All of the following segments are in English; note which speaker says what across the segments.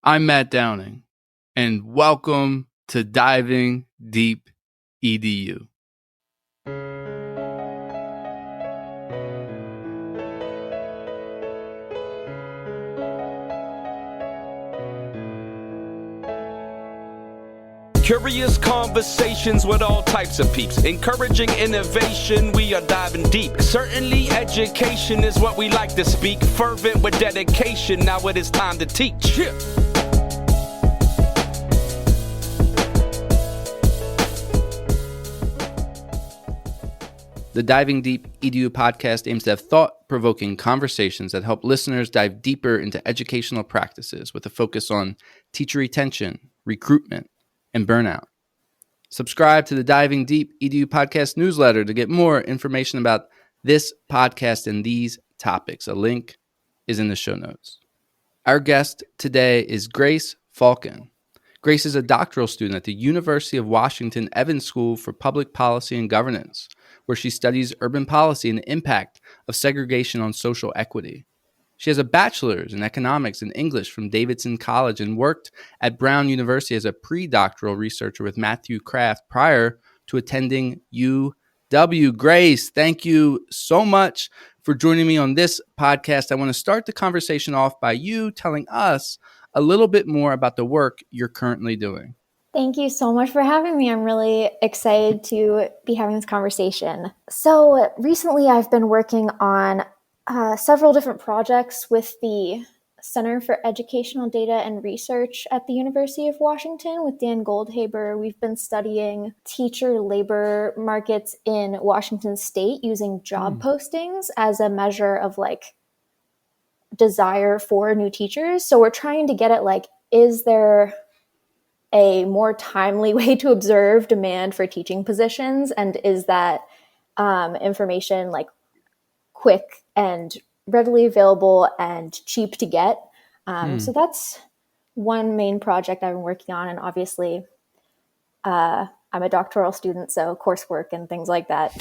Speaker 1: I'm Matt Downing, and welcome to Diving Deep EDU.
Speaker 2: Curious conversations with all types of peeps. Encouraging innovation, we are diving deep. Certainly education is what we like to speak. Fervent with dedication, now it is time to teach. Yeah.
Speaker 1: The Diving Deep EDU podcast aims to have thought-provoking conversations that help listeners dive deeper into educational practices with a focus on teacher retention, recruitment, and burnout. Subscribe to the Diving Deep EDU podcast newsletter to get more information about this podcast and these topics. A link is in the show notes. Our guest today is Grace Falken. Grace is a doctoral student at the University of Washington Evans School for Public Policy and Governance, where she studies urban policy and the impact of segregation on social equity. She has a bachelor's in economics and English from Davidson College and worked at Brown University as a pre-doctoral researcher with Matthew Kraft prior to attending UW. Grace, thank you so much for joining me on this podcast. I want to start the conversation off by you telling us a little bit more about the work you're currently doing.
Speaker 3: Thank you so much for having me. I'm really excited to be having this conversation. So recently I've been working on several different projects with the Center for Educational Data and Research at the University of Washington with Dan Goldhaber. We've been studying teacher labor markets in Washington State using job postings as a measure of desire for new teachers. So we're trying to get at is there a more timely way to observe demand for teaching positions? And is that information quick and readily available and cheap to get? So that's one main project I've been working on. And obviously I'm a doctoral student, so coursework and things like that.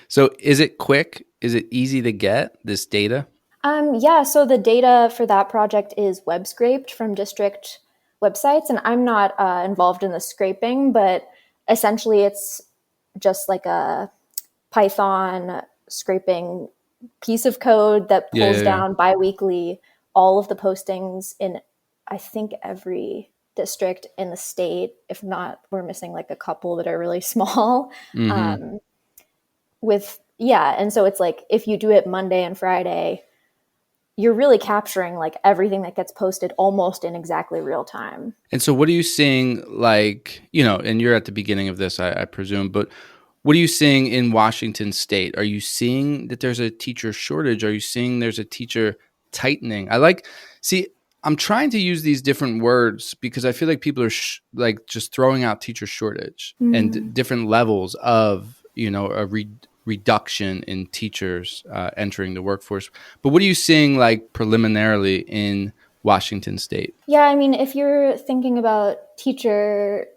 Speaker 1: So is it quick? Is it easy to get this data?
Speaker 3: Yeah, so the data for that project is web scraped from district websites, and I'm not involved in the scraping, but essentially it's just like a Python scraping piece of code that pulls down biweekly all of the postings in, I think, every district in the state. If not, we're missing a couple that are really small. And so it's if you do it Monday and Friday, you're really capturing everything that gets posted almost in exactly real time.
Speaker 1: And so what are you seeing and you're at the beginning of this, I presume, but what are you seeing in Washington State? Are you seeing that there's a teacher shortage? Are you seeing there's a teacher tightening? I'm trying to use these different words because I feel like people are just throwing out teacher shortage and different levels of, a reduction in teachers entering the workforce. But what are you seeing preliminarily in Washington State?
Speaker 3: Yeah, I mean, if you're thinking about teacher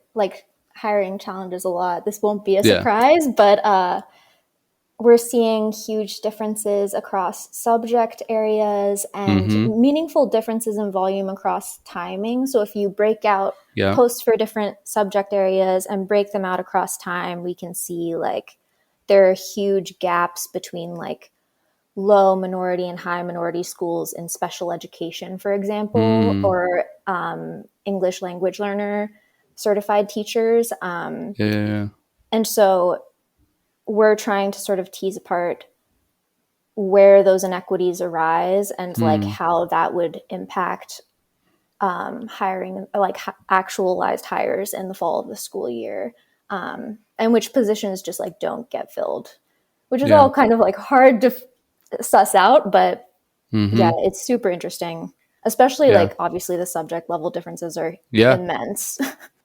Speaker 3: hiring challenges a lot, this won't be a surprise, but we're seeing huge differences across subject areas and meaningful differences in volume across timing. So if you break out posts for different subject areas and break them out across time, we can see there are huge gaps between low minority and high minority schools in special education, for example, or English language learner certified teachers. And so we're trying to sort of tease apart where those inequities arise and how that would impact hiring, actualized hires in the fall of the school year. And which positions just don't get filled, which is all kind of hard to suss out, but it's super interesting, especially obviously the subject level differences are immense.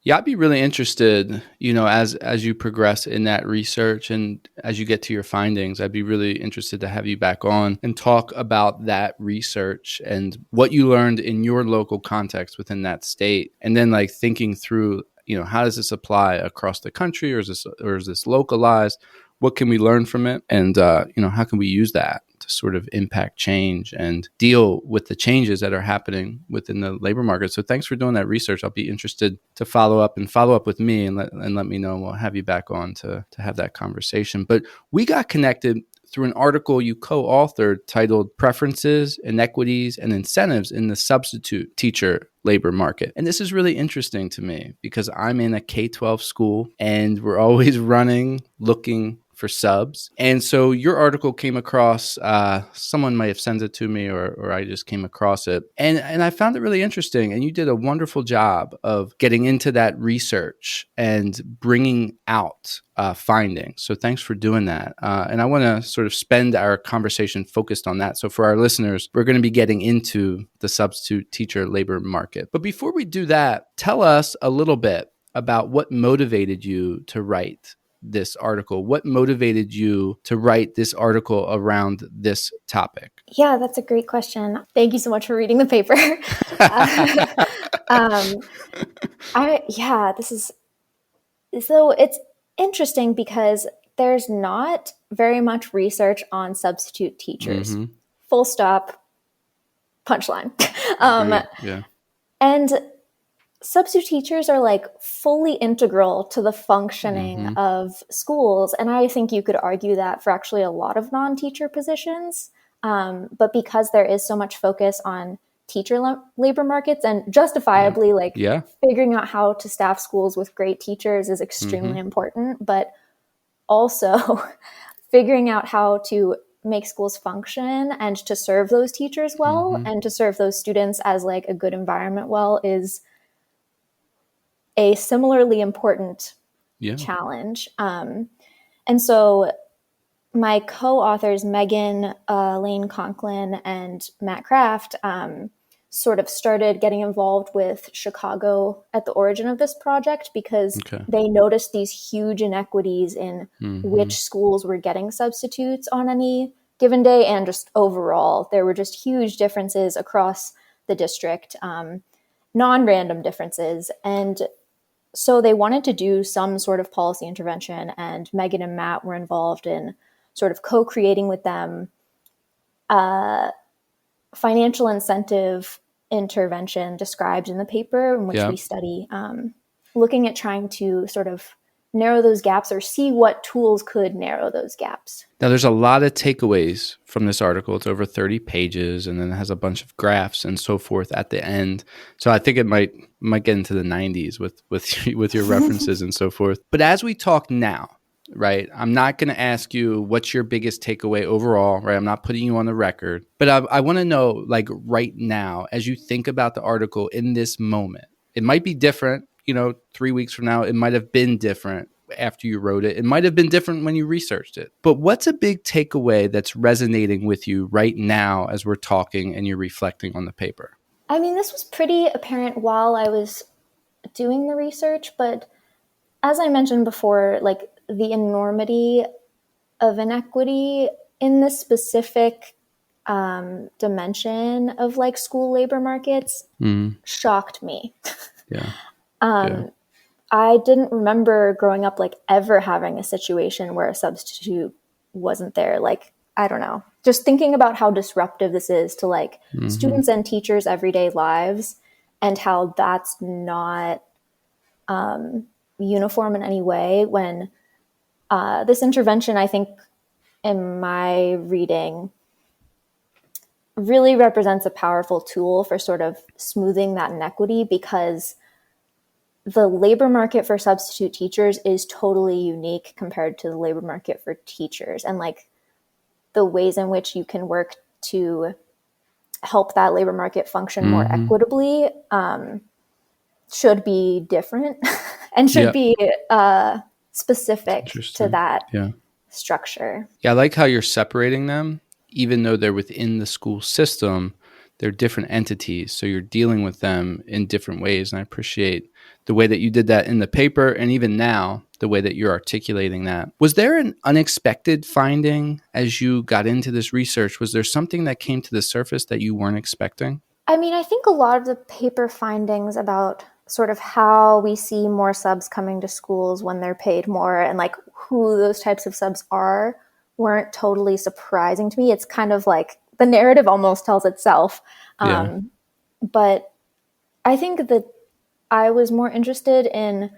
Speaker 1: Yeah, I'd be really interested, as you progress in that research and as you get to your findings, I'd be really interested to have you back on and talk about that research and what you learned in your local context within that state. And then thinking through, how does this apply across the country, or is this localized? What can we learn from it? And, how can we use that to sort of impact change and deal with the changes that are happening within the labor market. So thanks for doing that research. I'll be interested to follow up with me and let me know, and we'll have you back on to have that conversation. But we got connected through an article you co-authored titled Preferences, Inequities, and Incentives in the Substitute Teacher Labor Market. And this is really interesting to me because I'm in a K-12 school and we're always looking for subs. And so your article came across, someone might have sent it to me or I just came across it. And I found it really interesting. And you did a wonderful job of getting into that research and bringing out findings. So thanks for doing that. And I want to sort of spend our conversation focused on that. So for our listeners, we're going to be getting into the substitute teacher labor market. But before we do that, tell us a little bit about what motivated you to write this article. What motivated you to write this article around this topic?
Speaker 3: Yeah, that's a great question. Thank you so much for reading the paper. It's interesting because there's not very much research on substitute teachers.
Speaker 1: Mm-hmm.
Speaker 3: Full stop, punchline.
Speaker 1: Yeah.
Speaker 3: And substitute teachers are like fully integral to the functioning of schools. And I think you could argue that for actually a lot of non-teacher positions. But because there is so much focus on teacher labor markets and justifiably figuring out how to staff schools with great teachers is extremely important, but also figuring out how to make schools function and to serve those teachers well and to serve those students as like a good environment well is a similarly important challenge. And so my co-authors, Megan Lane Conklin and Matt Kraft, sort of started getting involved with Chicago at the origin of this project because they noticed these huge inequities in which schools were getting substitutes on any given day. And just overall, there were just huge differences across the district, non-random differences. And so they wanted to do some sort of policy intervention, and Megan and Matt were involved in sort of co-creating with them financial incentive intervention described in the paper in which we study, looking at trying to sort of narrow those gaps or see what tools could narrow those gaps.
Speaker 1: Now, there's a lot of takeaways from this article. It's over 30 pages, and then it has a bunch of graphs and so forth at the end. So I think it might get into the 90s with your references and so forth. But as we talk now, right, I'm not going to ask you what's your biggest takeaway overall, right? I'm not putting you on the record. But I want to know, like right now, as you think about the article in this moment, it might be different. 3 weeks from now, it might have been different after you wrote it. It might have been different when you researched it. But what's a big takeaway that's resonating with you right now as we're talking and you're reflecting on the paper?
Speaker 3: I mean, this was pretty apparent while I was doing the research, but as I mentioned before, like the enormity of inequity in this specific dimension of like school labor markets shocked me.
Speaker 1: Yeah.
Speaker 3: I didn't remember growing up like ever having a situation where a substitute wasn't there. Like, I don't know, just thinking about how disruptive this is to like students and teachers' everyday lives and how that's not uniform in any way when this intervention, I think in my reading, really represents a powerful tool for sort of smoothing that inequity because the labor market for substitute teachers is totally unique compared to the labor market for teachers. And like the ways in which you can work to help that labor market function more equitably should be different and should be specific to that structure.
Speaker 1: Yeah, I like how you're separating them, even though they're within the school system. They're different entities, so you're dealing with them in different ways. And I appreciate the way that you did that in the paper, and even now, the way that you're articulating that. Was there an unexpected finding as you got into this research? Was there something that came to the surface that you weren't expecting?
Speaker 3: I mean, I think a lot of the paper findings about sort of how we see more subs coming to schools when they're paid more and like who those types of subs are weren't totally surprising to me. It's kind of like the narrative almost tells itself. But I think that I was more interested in,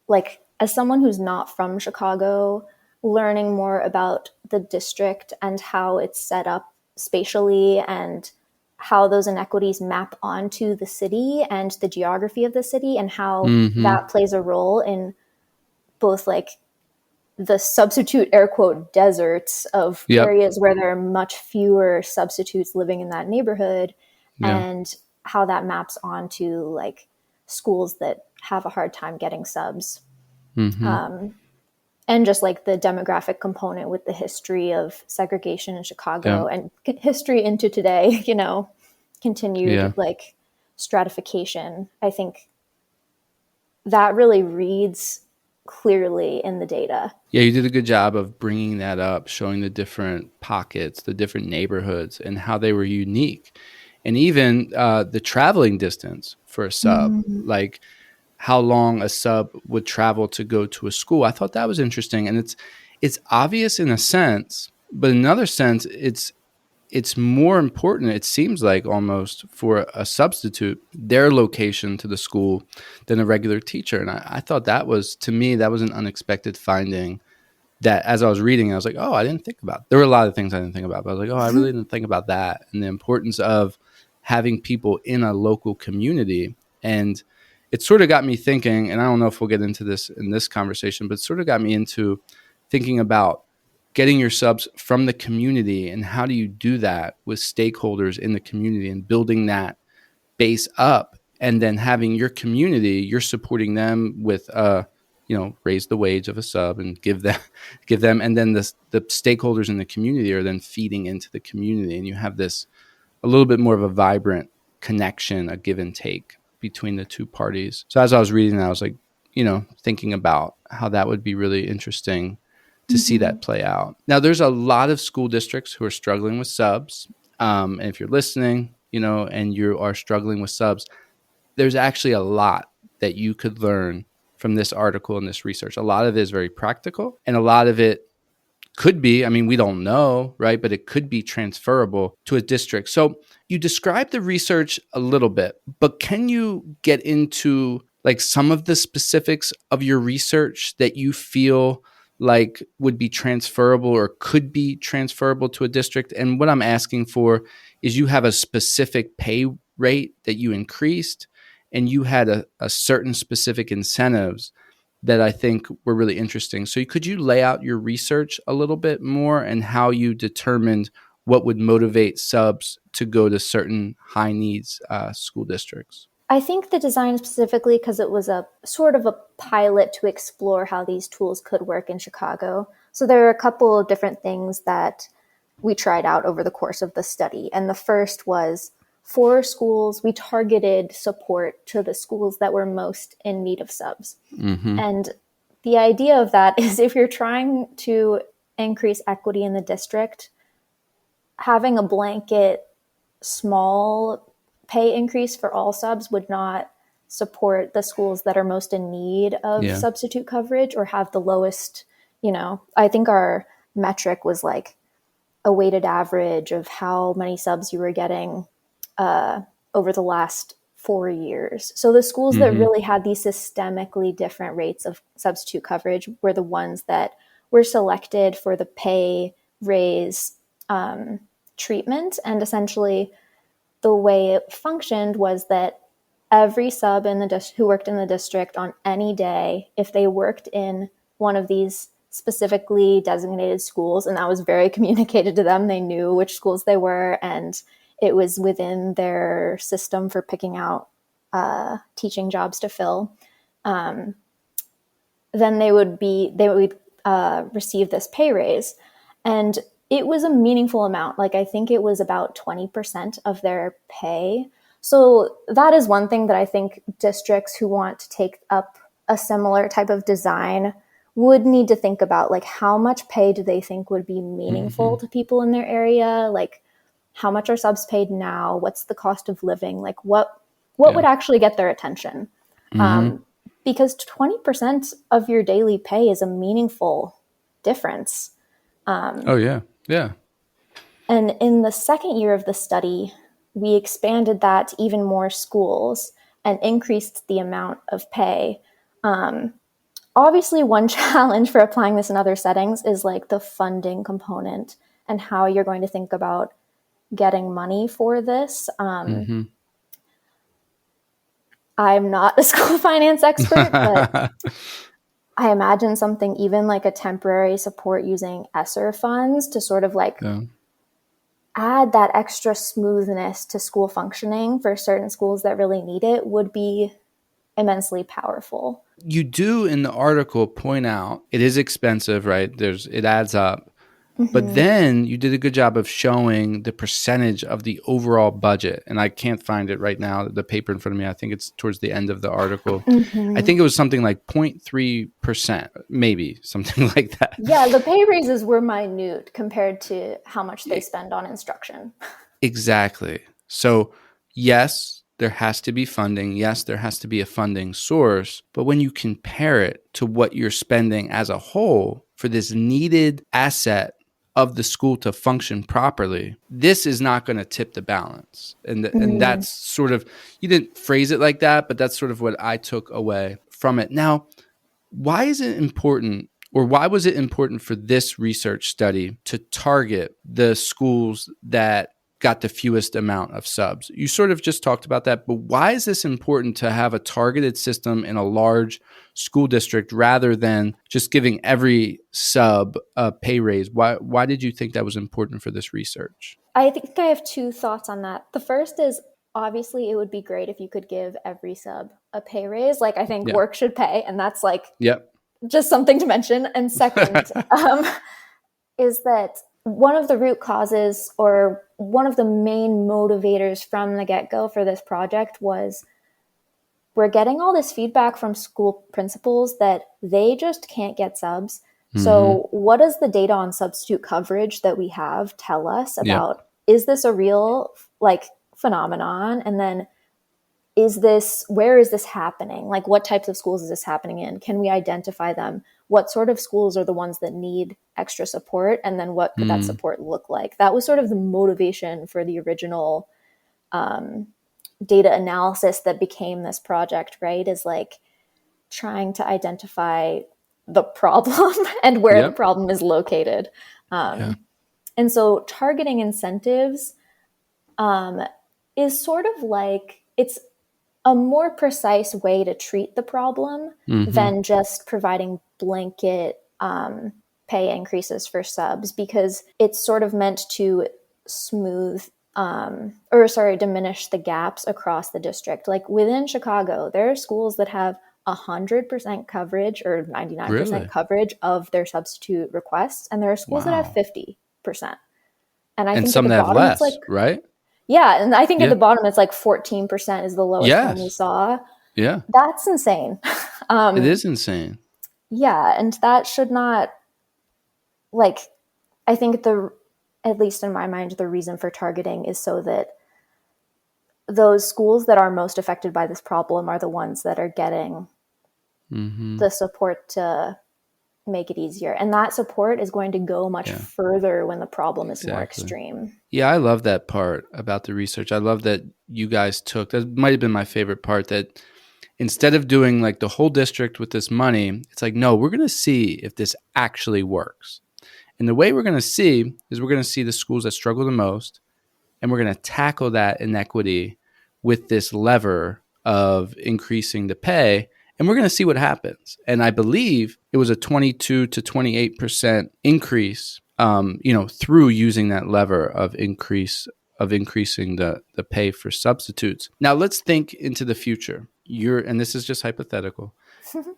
Speaker 3: like, as someone who's not from Chicago, learning more about the district and how it's set up spatially and how those inequities map onto the city and the geography of the city and how that plays a role in both, like, the substitute air quote deserts of areas where there are much fewer substitutes living in that neighborhood and how that maps onto, like, schools that have a hard time getting subs. And just like the demographic component with the history of segregation in Chicago and history into today, you know, continued like stratification. I think that really reads clearly in the data.
Speaker 1: Yeah, you did a good job of bringing that up, showing the different pockets, the different neighborhoods, and how they were unique. And even the traveling distance for a sub, like how long a sub would travel to go to a school. I thought that was interesting. And it's obvious in a sense, but in another sense, it's more important, it seems like, almost for a substitute, their location to the school than a regular teacher. And I thought that was, to me, that was an unexpected finding that as I was reading, I was like, oh, I didn't think about. There were a lot of things I didn't think about, but I was like, oh, I really didn't think about that. And the importance of having people in a local community. And it sort of got me thinking, and I don't know if we'll get into this in this conversation, but it sort of got me into thinking about getting your subs from the community and how do you do that with stakeholders in the community and building that base up, and then having your community, you're supporting them with raise the wage of a sub and give them, and then the stakeholders in the community are then feeding into the community, and you have this a little bit more of a vibrant connection, a give and take between the two parties. So as I was reading that, I was like, thinking about how that would be really interesting to see that play out. Now, there's a lot of school districts who are struggling with subs. And if you're listening, and you are struggling with subs, there's actually a lot that you could learn from this article and this research. A lot of it is very practical, and a lot of it could be, I mean, we don't know, right? But it could be transferable to a district. So you described the research a little bit, but can you get into like some of the specifics of your research that you feel like would be transferable or could be transferable to a district? And what I'm asking for is, you have a specific pay rate that you increased, and you had a certain specific incentives that I think were really interesting. So could you lay out your research a little bit more and how you determined what would motivate subs to go to certain high needs school districts?
Speaker 3: I think the design specifically, because it was a sort of a pilot to explore how these tools could work in Chicago. So there are a couple of different things that we tried out over the course of the study. And the first was, for schools, we targeted support to the schools that were most in need of subs. And the idea of that is, if you're trying to increase equity in the district, having a blanket small pay increase for all subs would not support the schools that are most in need of substitute coverage or have the lowest, I think our metric was like a weighted average of how many subs you were getting over the last 4 years. So the schools that really had these systemically different rates of substitute coverage were the ones that were selected for the pay raise treatment. And essentially the way it functioned was that every sub in the who worked in the district on any day, if they worked in one of these specifically designated schools, and that was very communicated to them, they knew which schools they were, and it was within their system for picking out teaching jobs to fill, then they would receive this pay raise. And it was a meaningful amount. Like, I think it was about 20% of their pay. So that is one thing that I think districts who want to take up a similar type of design would need to think about. Like, how much pay do they think would be meaningful to people in their area? Like, how much are subs paid now? What's the cost of living? Like, what would actually get their attention? Because 20% of your daily pay is a meaningful difference.
Speaker 1: Oh, yeah. Yeah.
Speaker 3: And in the second year of the study, we expanded that to even more schools and increased the amount of pay. Obviously, one challenge for applying this in other settings is like the funding component and how you're going to think about getting money for this. I'm not a school finance expert, but I imagine something even like a temporary support using ESSER funds to sort of like add that extra smoothness to school functioning for certain schools that really need it would be immensely powerful.
Speaker 1: You do in the article point out it is expensive, right? It adds up. But then you did a good job of showing the percentage of the overall budget. And I can't find it right now, the paper in front of me. I think it's towards the end of the article. I think it was something like 0.3%, maybe something like that.
Speaker 3: Yeah, the pay raises were minute compared to how much they spend on instruction.
Speaker 1: Exactly. So yes, there has to be funding. Yes, there has to be a funding source. But when you compare it to what you're spending as a whole for this needed asset of the school to function properly, this is not going to tip the balance. And that's sort of, you didn't phrase it like that, but that's sort of what I took away from it. Now, why is it important, or why was it important for this research study to target the schools that got the fewest amount of subs? You sort of just talked about that, but why is this important to have a targeted system in a large school district rather than just giving every sub a pay raise? Why did you think that was important for this research?
Speaker 3: I think I have two thoughts on that. The first is, obviously, it would be great if you could give every sub a pay raise. Like, I think work should pay, and that's like just something to mention. And second is that one of the root causes, or one of the main motivators from the get-go for this project, was we're getting all this feedback from school principals that they just can't get subs. So what does the data on substitute coverage that we have tell us about, is this a real like phenomenon? And then where is this happening? Like, what types of schools is this happening in? Can we identify them? What sort of schools are the ones that need extra support? And then what could that support look like? That was sort of the motivation for the original data analysis that became this project, right? Is like trying to identify the problem and where the problem is located. And so targeting incentives is sort of like, it's a more precise way to treat the problem than just providing blanket pay increases for subs, because it's sort of meant to diminish the gaps across the district. Like within Chicago, there are schools that have 100% coverage or 99% coverage of their substitute requests, and there are schools that have 50%. And I think
Speaker 1: some
Speaker 3: at the
Speaker 1: that have
Speaker 3: bottom,
Speaker 1: less,
Speaker 3: it's like,
Speaker 1: right?
Speaker 3: Yeah, and I think at the bottom it's like 14% is the lowest one we saw.
Speaker 1: Yeah.
Speaker 3: That's insane.
Speaker 1: It is insane.
Speaker 3: Yeah, and that should not, like, I think at least in my mind, the reason for targeting is so that those schools that are most affected by this problem are the ones that are getting the support to make it easier. And that support is going to go much further when the problem is more extreme. Yeah,
Speaker 1: I love that part about the research. I love that you guys that might have been my favorite part, that instead of doing like the whole district with this money, it's like, no, we're going to see if this actually works. And the way we're going to see is we're going to see the schools that struggle the most, and we're going to tackle that inequity with this lever of increasing the pay. And we're going to see what happens. And I believe it was a 22 to 28% increase, through using that lever of increasing the pay for substitutes. Now let's think into the future. And this is just hypothetical.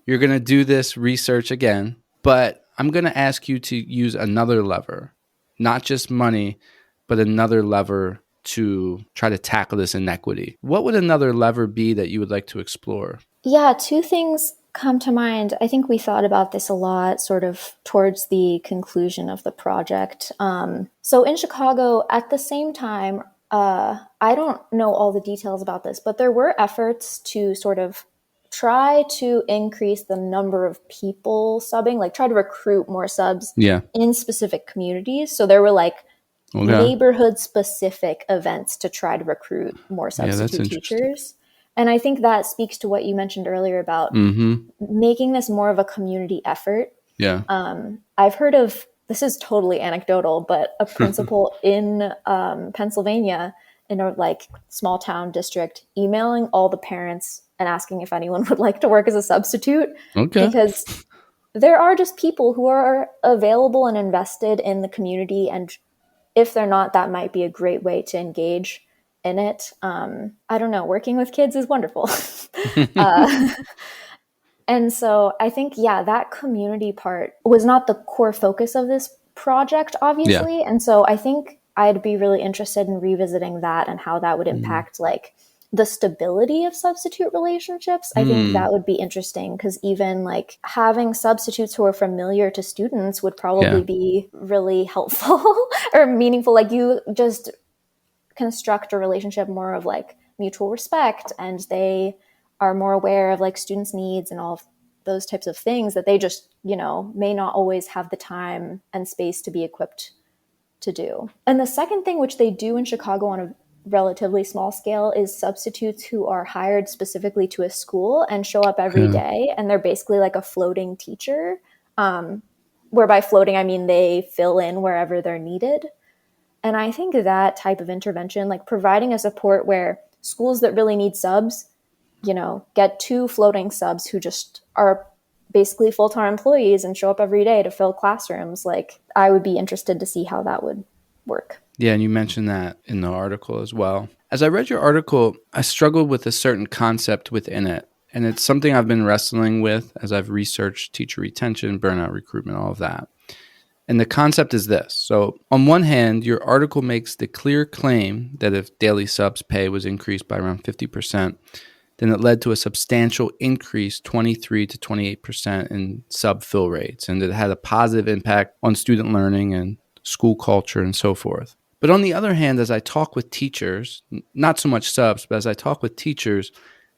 Speaker 1: You're going to do this research again, but I'm going to ask you to use another lever, not just money, but another lever to try to tackle this inequity. What would another lever be that you would like to explore?
Speaker 3: Yeah, two things come to mind. I think we thought about this a lot sort of towards the conclusion of the project. So in Chicago, at the same time, I don't know all the details about this, but there were efforts to sort of try to increase the number of people subbing, like try to recruit more subs in specific communities. So there were like neighborhood specific events to try to recruit more substitute teachers. And I think that speaks to what you mentioned earlier about making this more of a community effort.
Speaker 1: Yeah.
Speaker 3: I've heard of, this is totally anecdotal, but a principal in Pennsylvania in a like small town district emailing all the parents and asking if anyone would like to work as a substitute. Because there are just people who are available and invested in the community. And if they're not, that might be a great way to engage in it. I don't know, working with kids is wonderful. And so I think, that community part was not the core focus of this project, obviously. And so I think I'd be really interested in revisiting that and how that would impact like the stability of substitute relationships. I think that would be interesting because even like having substitutes who are familiar to students would probably be really helpful or meaningful. Like you just construct a relationship more of like mutual respect, and they are more aware of like students' needs and all of those types of things that they just, may not always have the time and space to be equipped to do. And the second thing, which they do in Chicago on a relatively small scale, is substitutes who are hired specifically to a school and show up every day. And they're basically like a floating teacher, where by floating, I mean they fill in wherever they're needed. And I think that type of intervention, like providing a support where schools that really need subs, get 2 floating subs who just are basically full-time employees and show up every day to fill classrooms. Like I would be interested to see how that would work.
Speaker 1: Yeah, and you mentioned that in the article as well. As I read your article, I struggled with a certain concept within it. And it's something I've been wrestling with as I've researched teacher retention, burnout, recruitment, all of that. And the concept is this. So on one hand, your article makes the clear claim that if daily subs pay was increased by around 50%, then it led to a substantial increase, 23 to 28% in sub fill rates. And it had a positive impact on student learning and school culture and so forth. But on the other hand, as I talk with teachers, not so much subs, but as I talk with teachers,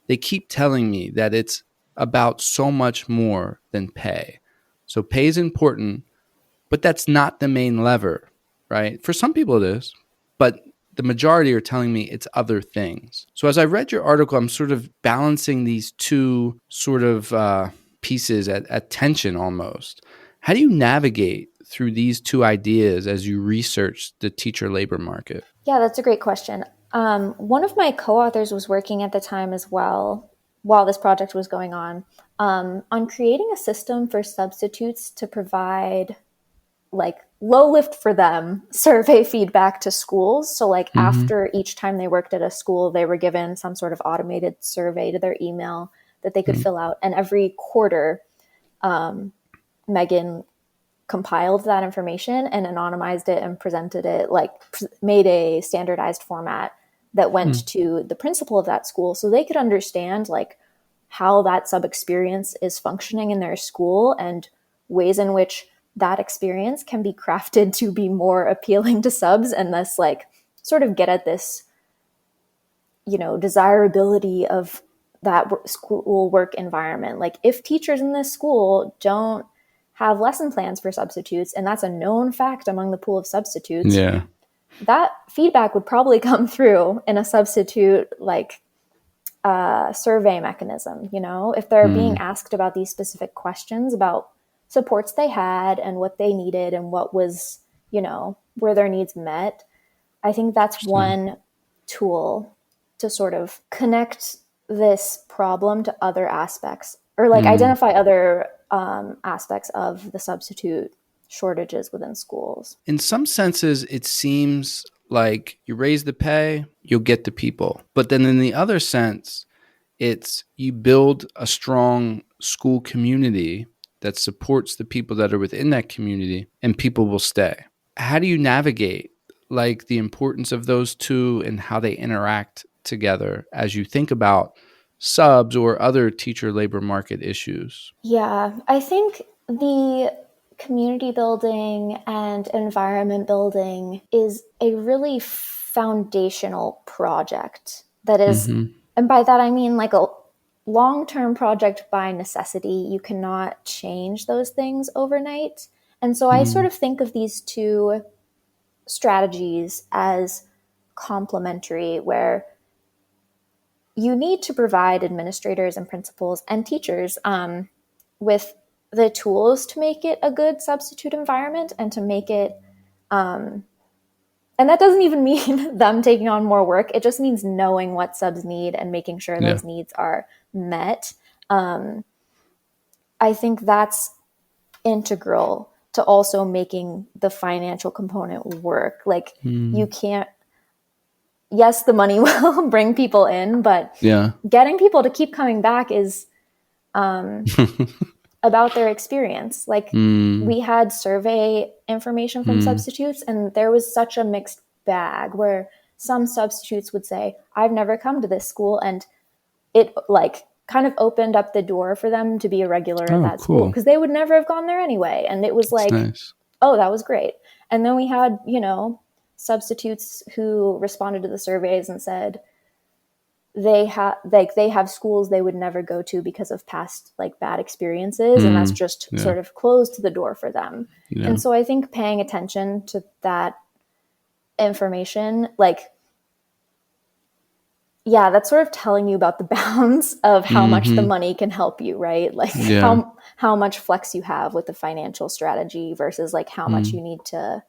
Speaker 1: they keep telling me that it's about so much more than pay. So pay is important, but that's not the main lever, right? For some people it is, but the majority are telling me it's other things. So as I read your article, I'm sort of balancing these two sort of pieces at tension almost. How do you navigate through these two ideas as you research the teacher labor market?
Speaker 3: Yeah, that's a great question. One of my co-authors was working at the time as well, while this project was going on creating a system for substitutes to provide like low lift for them survey feedback to schools. So like after each time they worked at a school, they were given some sort of automated survey to their email that they could fill out. And every quarter, Megan compiled that information and anonymized it and presented it, like made a standardized format that went to the principal of that school so they could understand like how that sub experience is functioning in their school and ways in which that experience can be crafted to be more appealing to subs and thus like sort of get at this, desirability of that school work environment. Like if teachers in this school don't have lesson plans for substitutes, and that's a known fact among the pool of substitutes, that feedback would probably come through in a substitute like survey mechanism. If they're being asked about these specific questions about supports they had and what they needed and what was, where their needs met. I think that's one tool to sort of connect this problem to other aspects or like identify other aspects of the substitute shortages within schools.
Speaker 1: In some senses, it seems like you raise the pay, you'll get the people. But then in the other sense, it's you build a strong school community that supports the people that are within that community and people will stay. How do you navigate like the importance of those two and how they interact together as you think about subs or other teacher labor market issues?
Speaker 3: Yeah, I think the community building and environment building is a really foundational project that is, and by that I mean like long-term project by necessity. You cannot change those things overnight. And so I sort of think of these two strategies as complementary, where you need to provide administrators and principals and teachers with the tools to make it a good substitute environment and to make it, and that doesn't even mean them taking on more work. It just means knowing what subs need and making sure those needs are met. I think that's integral to also making the financial component work. Like you can't, yes, the money will bring people in, but getting people to keep coming back is about their experience. Like we had survey information from substitutes, and there was such a mixed bag where some substitutes would say, I've never come to this school, and it like kind of opened up the door for them to be a regular at that school, because they would never have gone there anyway. And it was like, oh, that was great. And then we had, substitutes who responded to the surveys and said they have schools they would never go to because of past bad experiences, and that's just sort of closed the door for them. And so I think paying attention to that information, that's sort of telling you about the bounds of how much the money can help you, right? How much flex you have with the financial strategy versus how much you need to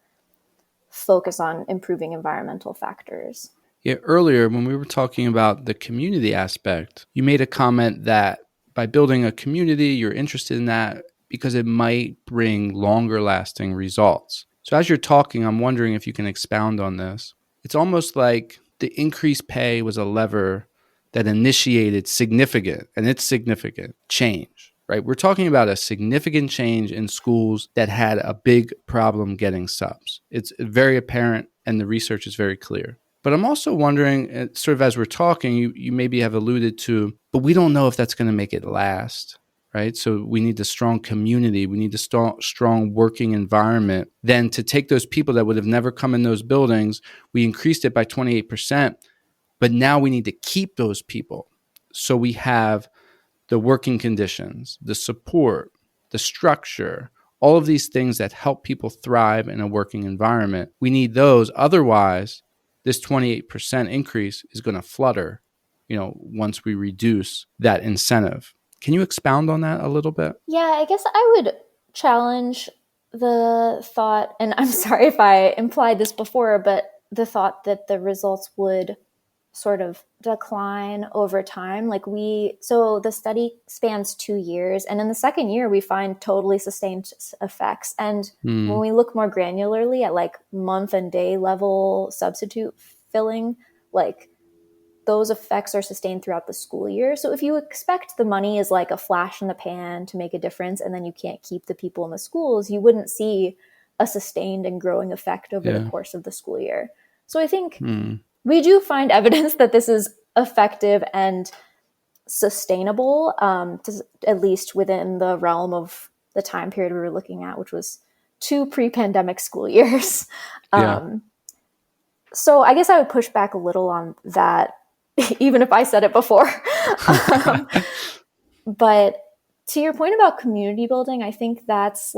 Speaker 3: focus on improving environmental factors.
Speaker 1: Yeah, earlier when we were talking about the community aspect, you made a comment that by building a community, you're interested in that because it might bring longer lasting results. So as you're talking, I'm wondering if you can expound on this. It's almost like the increased pay was a lever that initiated significant change, right? We're talking about a significant change in schools that had a big problem getting subs. It's very apparent, and the research is very clear. But I'm also wondering, sort of as we're talking, you maybe have alluded to, but we don't know if that's going to make it last, right? So we need a strong community. We need a strong working environment. Then to take those people that would have never come in those buildings, we increased it by 28%, but now we need to keep those people. So we have the working conditions, the support, the structure, all of these things that help people thrive in a working environment. We need those. Otherwise, this 28% increase is going to flutter, once we reduce that incentive. Can you expound on that a little bit?
Speaker 3: Yeah, I guess I would challenge the thought, and I'm sorry if I implied this before, but the thought that the results would sort of decline over time. So the study spans 2 years, and in the second year, we find totally sustained effects. And when we look more granularly at month and day level substitute filling, those effects are sustained throughout the school year. So if you expect the money is a flash in the pan to make a difference, and then you can't keep the people in the schools, you wouldn't see a sustained and growing effect over the course of the school year. So I think we do find evidence that this is effective and sustainable, at least within the realm of the time period we were looking at, which was 2 pre-pandemic school years. So I guess I would push back a little on that, even if I said it before. But to your point about community building, I think that's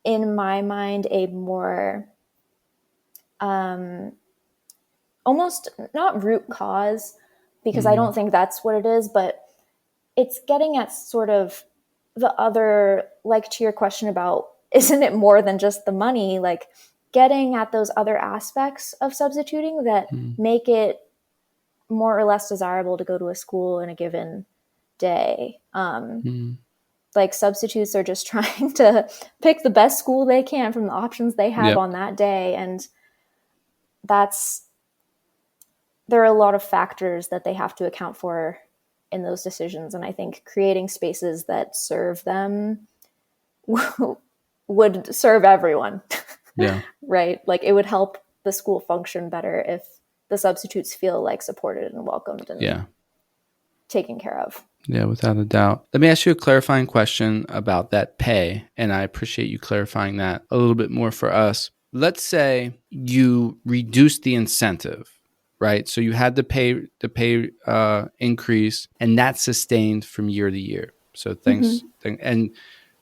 Speaker 3: in my mind, a more almost not root cause, because I don't think that's what it is, but it's getting at sort of the other, to your question about, isn't it more than just the money? Getting at those other aspects of substituting that make it more or less desirable to go to a school in a given day. Substitutes are just trying to pick the best school they can from the options they have on that day. And there are a lot of factors that they have to account for in those decisions. And I think creating spaces that serve them would serve everyone.
Speaker 1: Yeah.
Speaker 3: Right? It would help the school function better if the substitutes feel supported and welcomed and taken care of.
Speaker 1: Yeah, without a doubt. Let me ask you a clarifying question about that pay, and I appreciate you clarifying that a little bit more for us. Let's say you reduce the incentive right? So you had the pay increase, and that's sustained from year to year. So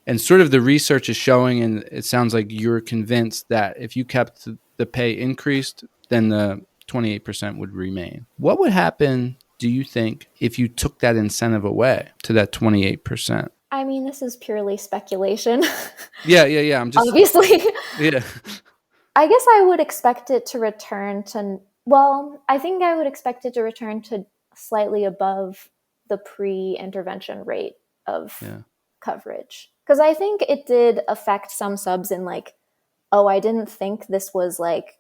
Speaker 1: and sort of the research is showing, and it sounds like you're convinced that if you kept the pay increased, then the 28% would remain. What would happen, do you think, if you took that incentive away to that 28%?
Speaker 3: I mean, this is purely speculation.
Speaker 1: Yeah. I'm just
Speaker 3: obviously.
Speaker 1: Yeah.
Speaker 3: I guess I would expect it to return to, I think I would expect it to return to slightly above the pre-intervention rate of coverage. Because I think it did affect some subs in like, oh, I didn't think this was like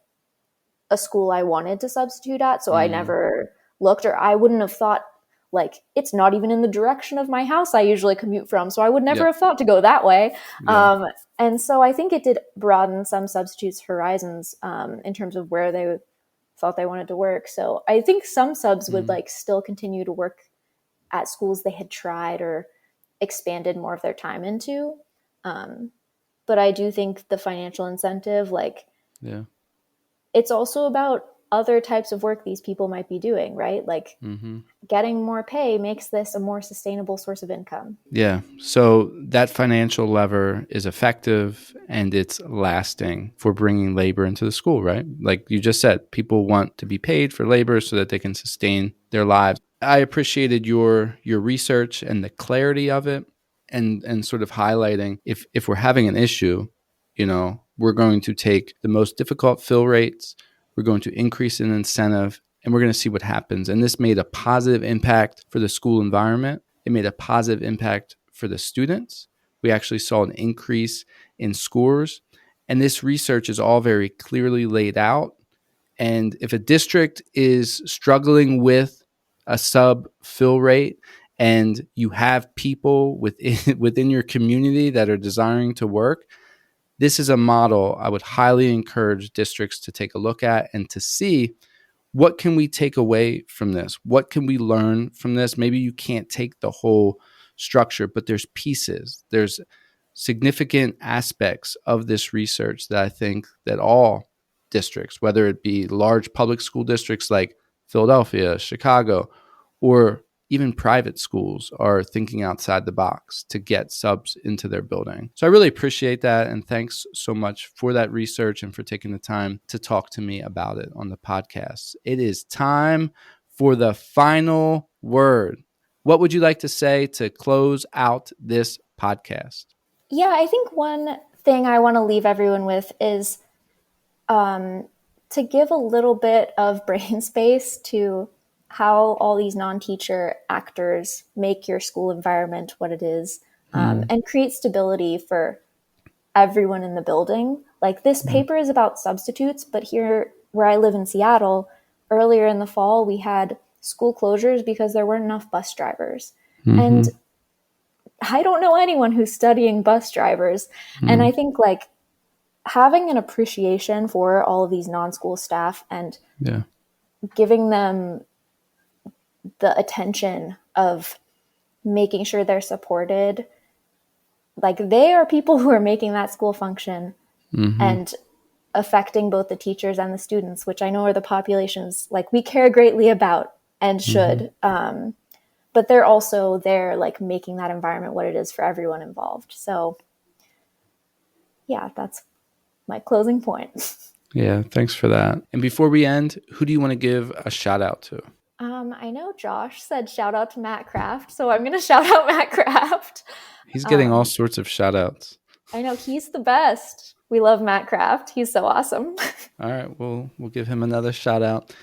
Speaker 3: a school I wanted to substitute at, so I never looked, or I wouldn't have thought, like, it's not even in the direction of my house I usually commute from, so I would never have thought to go that way. And so I think it did broaden some substitutes' horizons in terms of where they thought they wanted to work. So I think some subs would like still continue to work at schools they had tried or expanded more of their time into. But I do think the financial incentive, like, it's also about other types of work these people might be doing, right? Like getting more pay makes this a more sustainable source of income. Yeah.
Speaker 1: So that financial lever is effective and it's lasting for bringing labor into the school, right? Like you just said, people want to be paid for labor so that they can sustain their lives. I appreciated your research and the clarity of it, and sort of highlighting if we're having an issue, we're going to take the most difficult fill rates, we're going to increase an incentive, and we're going to see what happens. And this made a positive impact for the school environment. It made a positive impact for the students. We actually saw an increase in scores. And this research is all very clearly laid out. And if a district is struggling with a sub fill rate and you have people within your community that are desiring to work, this is a model I would highly encourage districts to take a look at and to see, what can we take away from this? What can we learn from this? Maybe you can't take the whole structure, but there's pieces. There's significant aspects of this research that I think that all districts, whether it be large public school districts like Philadelphia, Chicago, or even private schools, are thinking outside the box to get subs into their building. So I really appreciate that. And thanks so much for that research and for taking the time to talk to me about it on the podcast. It is time for the final word. What would you like to say to close out this podcast?
Speaker 3: Yeah, I think one thing I want to leave everyone with is to give a little bit of brain space to how all these non-teacher actors make your school environment what it is, and create stability for everyone in the building. Like, this paper is about substitutes, but here where I live in Seattle, earlier in the fall, we had school closures because there weren't enough bus drivers. And I don't know anyone who's studying bus drivers. And I think like having an appreciation for all of these non-school staff and giving them the attention of making sure they're supported. Like, they are people who are making that school function and affecting both the teachers and the students, which I know are the populations like we care greatly about and should. But they're also there, like, making that environment what it is for everyone involved. So yeah, that's my closing point.
Speaker 1: Yeah, thanks for that. And before we end, who do you want to give a shout out to?
Speaker 3: I know Josh said shout out to Matt Kraft, so I'm going to shout out Matt Kraft.
Speaker 1: He's getting all sorts of shout outs.
Speaker 3: I know, he's the best. We love Matt Kraft. He's so awesome.
Speaker 1: All right, we'll give him another shout out.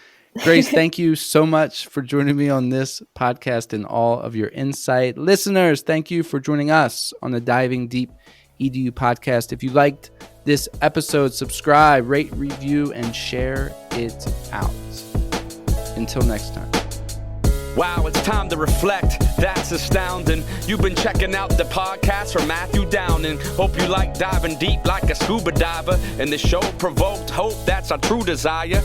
Speaker 1: Grace, thank you so much for joining me on this podcast and all of your insight. Listeners, thank you for joining us on the Diving Deep EDU podcast. If you liked this episode, subscribe, rate, review, and share it out. Until next time.
Speaker 2: Wow, it's time to reflect. That's astounding. You've been checking out the podcast from Matthew Downing. Hope you like diving deep like a scuba diver. And the show provoked hope, that's our true desire.